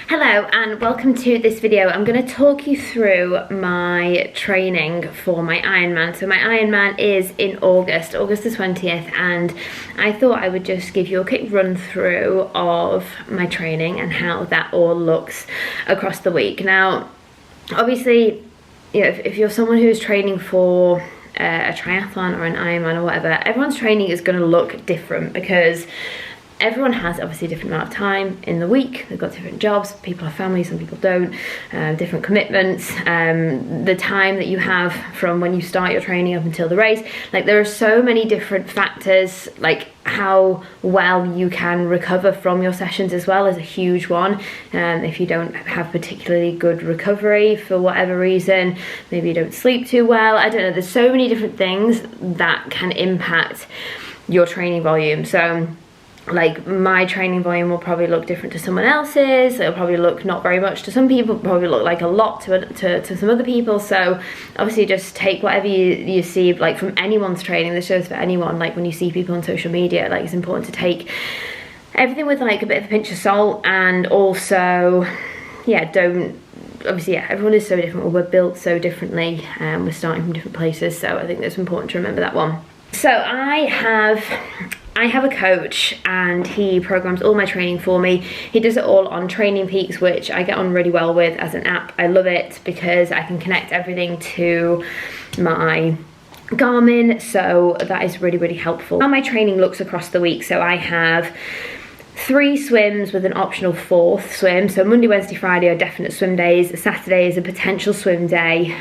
Hello and welcome to this video. I'm going to talk you through my training for my Ironman. So my Ironman is in August the 20th, and I thought I would just give you a quick run through of my training and how that all looks across the week. Now, obviously, you know, if you're someone who's training for a triathlon or an Ironman or whatever, everyone's training is going to look different because everyone has obviously a different amount of time in the week. They've got different jobs, people have families, some people don't, different commitments, the time that you have from when you start your training up until the race. Like, there are so many different factors, like how well you can recover from your sessions as well is a huge one. If you don't have particularly good recovery for whatever reason, maybe you don't sleep too well, I don't know, there's so many different things that can impact your training volume. So like, my training volume will probably look different to someone else's. It'll probably look not very much to some people, probably look like a lot to some other people. So obviously just take whatever you see, like, from anyone's training. This shows for anyone. Like, when you see people on social media, like, it's important to take everything with like a bit of a pinch of salt. And also, yeah, obviously, yeah, everyone is so different, or we're built so differently, we're starting from different places, so I think that's important to remember that one. So I have a coach, and he programs all my training for me. He does it all on Training Peaks, which I get on really well with as an app. I love it because I can connect everything to my Garmin, so that is really, really helpful. How my training looks across the week, so I have 3 swims with an optional 4th swim. So Monday, Wednesday, Friday are definite swim days. Saturday is a potential swim day.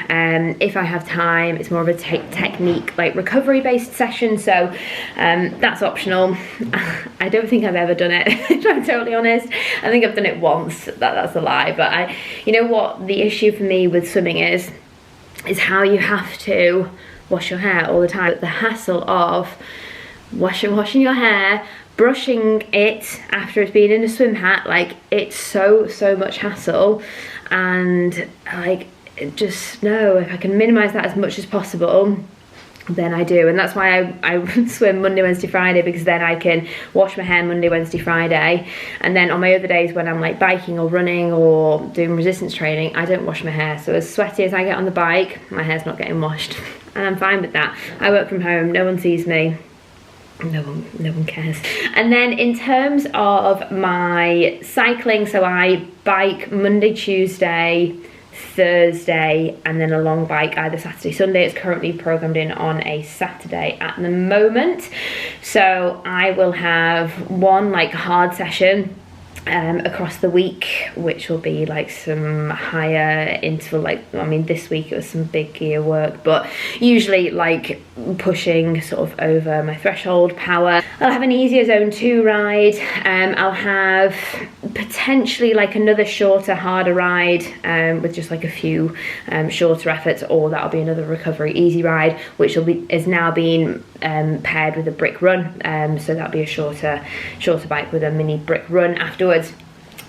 If I have time, it's more of a technique, like recovery based session. So that's optional. I don't think I've ever done it, if I'm totally honest. I think I've done it once. That's a lie. But you know what the issue for me with swimming is how you have to wash your hair all the time. The hassle of washing your hair, brushing it after it's been in a swim hat, like, it's so much hassle. And like, just no, if I can minimize that as much as possible, then I do. And that's why I swim Monday, Wednesday, Friday, because then I can wash my hair Monday, Wednesday, Friday. And then on my other days when I'm like biking or running or doing resistance training, I don't wash my hair. So as sweaty as I get on the bike, my hair's not getting washed, and I'm fine with that. I work from home, no one sees me. No one cares. And then in terms of my cycling, so I bike Monday, Tuesday, Thursday, and then a long bike either Saturday, Sunday. It's currently programmed in on a Saturday at the moment. So I will have one like hard session across the week, which will be like some higher interval, like, I mean, this week it was some big gear work, but usually like pushing sort of over my threshold power. I'll have an easier zone 2 ride. I'll have potentially like another shorter, harder ride with just like a few shorter efforts, or that'll be another recovery easy ride, which is now being paired with a brick run. So that'll be a shorter bike with a mini brick run afterwards.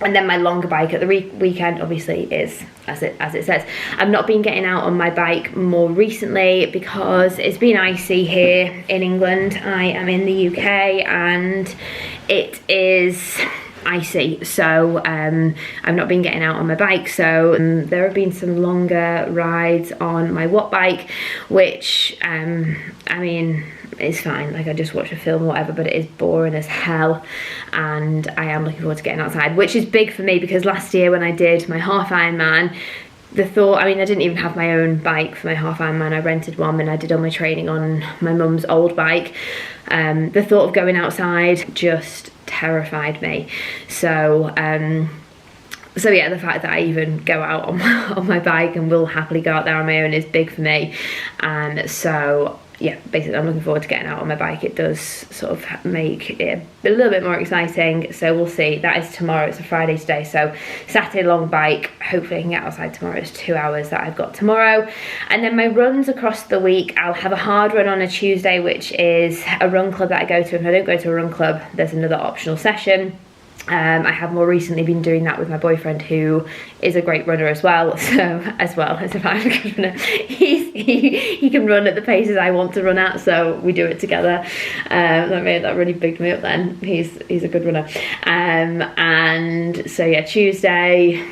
And then my longer bike at the weekend obviously is as it says. I've not been getting out on my bike more recently because it's been icy here in England. I am in the UK and it is icy, so I've not been getting out on my bike. So there have been some longer rides on my watt bike, which I mean, it's fine, like, I just watch a film or whatever, but it is boring as hell, and I am looking forward to getting outside, which is big for me because last year when I did my half Ironman, the thought, I mean, I didn't even have my own bike for my half Ironman. I rented one and I did all my training on my mum's old bike. The thought of going outside just terrified me. So yeah, the fact that I even go out on my bike and will happily go out there on my own is big for me. And so yeah, basically I'm looking forward to getting out on my bike. It does sort of make it a little bit more exciting, so we'll see. That is tomorrow, it's a Friday today, so Saturday long bike, hopefully I can get outside tomorrow. It's 2 hours that I've got tomorrow. And then my runs across the week, I'll have a hard run on a Tuesday, which is a run club that I go to. If I don't go to a run club, there's another optional session. I have more recently been doing that with my boyfriend, who is a great runner as well. So as well as if I'm a good runner, he can run at the paces I want to run at, so we do it together. That really bigged me up then. He's a good runner. And so yeah, Tuesday,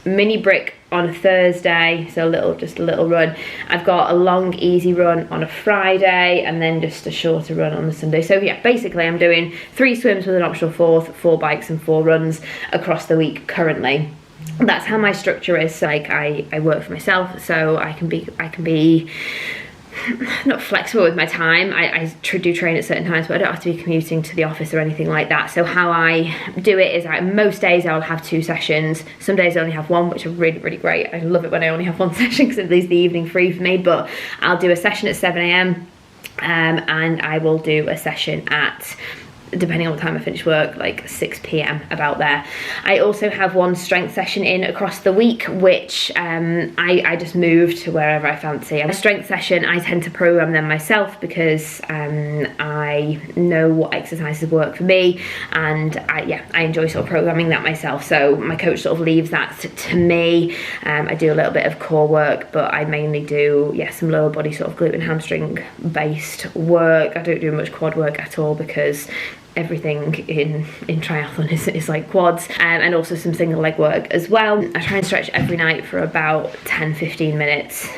mini brick on a Thursday, so just a little run. I've got a long easy run on a Friday, and then just a shorter run on the Sunday. So yeah, basically I'm doing 3 swims with an optional 4th, 4 bikes and 4 runs across the week currently. That's how my structure is. So, like, I work for myself, so I can be not flexible with my time. I do train at certain times, but I don't have to be commuting to the office or anything like that. So how I do it is, most days I'll have 2 sessions. Some days I only have 1, which are really, really great. I love it when I only have 1 session because it leaves the evening free for me. But I'll do a session at 7 a.m. And I will do a session at, depending on what time I finish work, like 6 p.m, about there. I also have 1 strength session in across the week, which I just move to wherever I fancy. A strength session, I tend to program them myself because I know what exercises work for me, and I enjoy sort of programming that myself. So my coach sort of leaves that to me. I do a little bit of core work, but I mainly do some lower body sort of glute and hamstring based work. I don't do much quad work at all because everything in triathlon is like quads, and also some single leg work as well. I try and stretch every night for about 10-15 minutes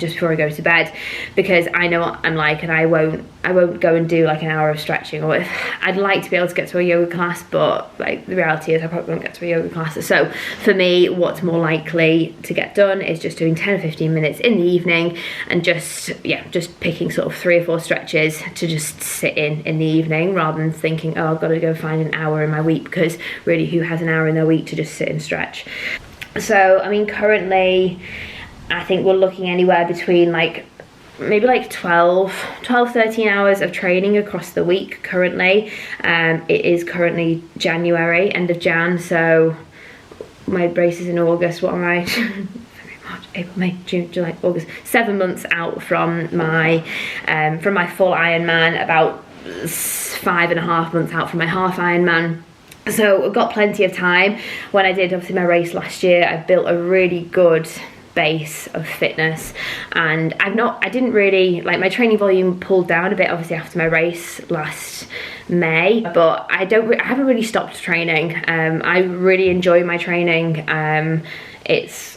just before I go to bed, because I know what I'm like, and I won't go and do like an hour of stretching. Or I'd like to be able to get to a yoga class, but like the reality is I probably won't get to a yoga class. So for me, what's more likely to get done is just doing 10 or 15 minutes in the evening, and just picking sort of 3 or 4 stretches to just sit in the evening, rather than thinking, oh, I've got to go find an hour in my week, because really, who has an hour in their week to just sit and stretch? So I mean, currently I think we're looking anywhere between maybe 12-13 hours of training across the week currently. It is currently January, end of Jan, so my race is in August. What am I? March, April, May, June, July, August. 7 months out from my full Ironman, about 5.5 months out from my half Ironman. So I've got plenty of time. When I did obviously my race last year, I built a really good base of fitness, and I didn't really, like, my training volume pulled down a bit obviously after my race last May, but I haven't really stopped training. I really enjoy my training.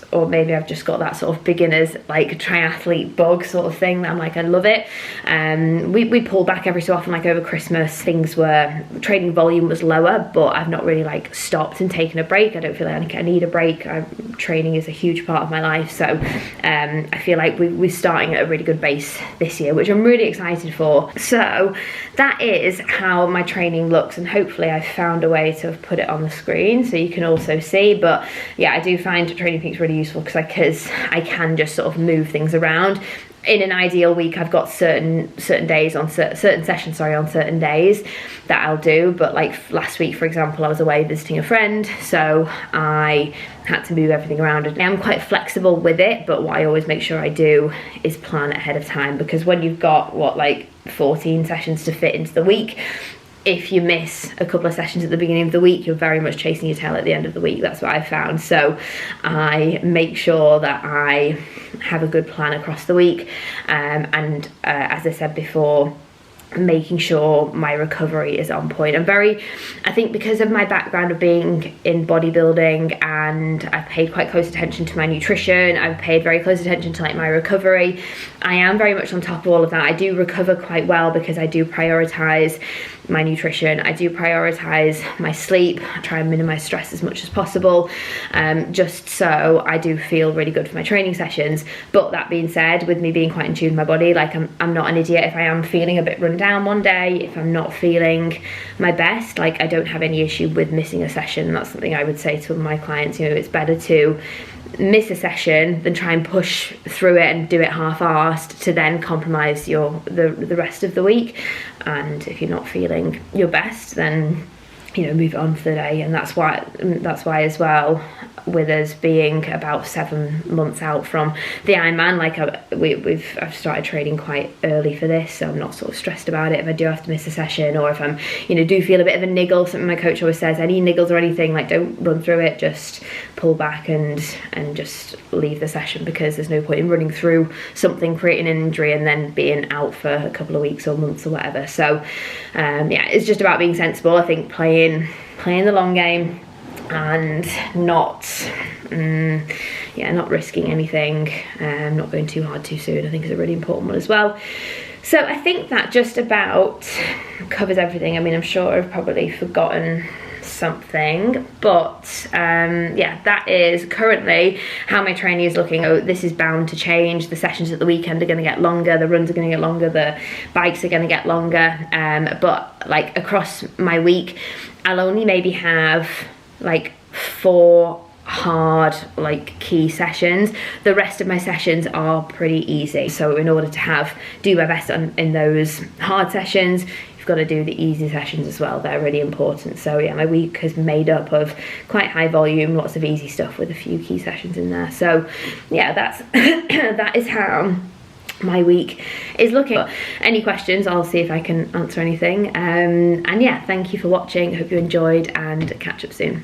Or maybe I've just got that sort of beginner's like triathlete bug sort of thing that I'm like, I love it. We pull back every so often, like over Christmas, training volume was lower, but I've not really like stopped and taken a break. I don't feel like I need a break. Training is a huge part of my life, so I feel like we're starting at a really good base this year, which I'm really excited for. So that is how my training looks, and hopefully I've found a way to put it on the screen so you can also see. But yeah, I do find Training Peaks really useful because I can just sort of move things around. In an ideal week, I've got certain days on certain sessions on certain days that I'll do, but like last week, for example, I was away visiting a friend, so I had to move everything around. I am quite flexible with it, but what I always make sure I do is plan ahead of time, because when you've got 14 sessions to fit into the week, if you miss a couple of sessions at the beginning of the week, you're very much chasing your tail at the end of the week. That's what I found. So I make sure that I have a good plan across the week, and as I said before, making sure my recovery is on point. I think because of my background of being in bodybuilding, and I've paid quite close attention to my nutrition, I've paid very close attention to like my recovery, I am very much on top of all of that. I do recover quite well because I do prioritize my nutrition, I do prioritize my sleep, I try and minimize stress as much as possible, just so I do feel really good for my training sessions. But that being said, with me being quite in tune with my body, like I'm not an idiot. If I am feeling a bit run down one day, if I'm not feeling my best, like I don't have any issue with missing a session. That's something I would say to my clients, it's better to miss a session than try and push through it and do it half-arsed to then compromise the rest of the week. And if you're not feeling your best, then you know, move it on for the day. And that's why as well, with us being about 7 months out from the Ironman, like I've started training quite early for this, so I'm not sort of stressed about it if I do have to miss a session, or if I'm, you know, do feel a bit of a niggle. Something my coach always says, any niggles or anything, like, don't run through it, just pull back and just leave the session, because there's no point in running through something, creating an injury, and then being out for a couple of weeks or months or whatever. So yeah, it's just about being sensible. I think playing the long game, and not risking anything, not going too hard too soon, I think is a really important one as well. So I think that just about covers everything. I mean, I'm sure I've probably forgotten something, but yeah, that is currently how my training is looking. Oh, this is bound to change. The sessions at the weekend are going to get longer, the runs are going to get longer, the bikes are going to get longer, but like across my week, I'll only maybe have like 4 hard, like, key sessions. The rest of my sessions are pretty easy, so in order to do my best in those hard sessions, you've got to do the easy sessions as well. They're really important. So yeah, my week is made up of quite high volume, lots of easy stuff with a few key sessions in there. So yeah, that's that is how my week is looking. Any questions, I'll see if I can answer anything. And yeah, thank you for watching. Hope you enjoyed, and catch up soon.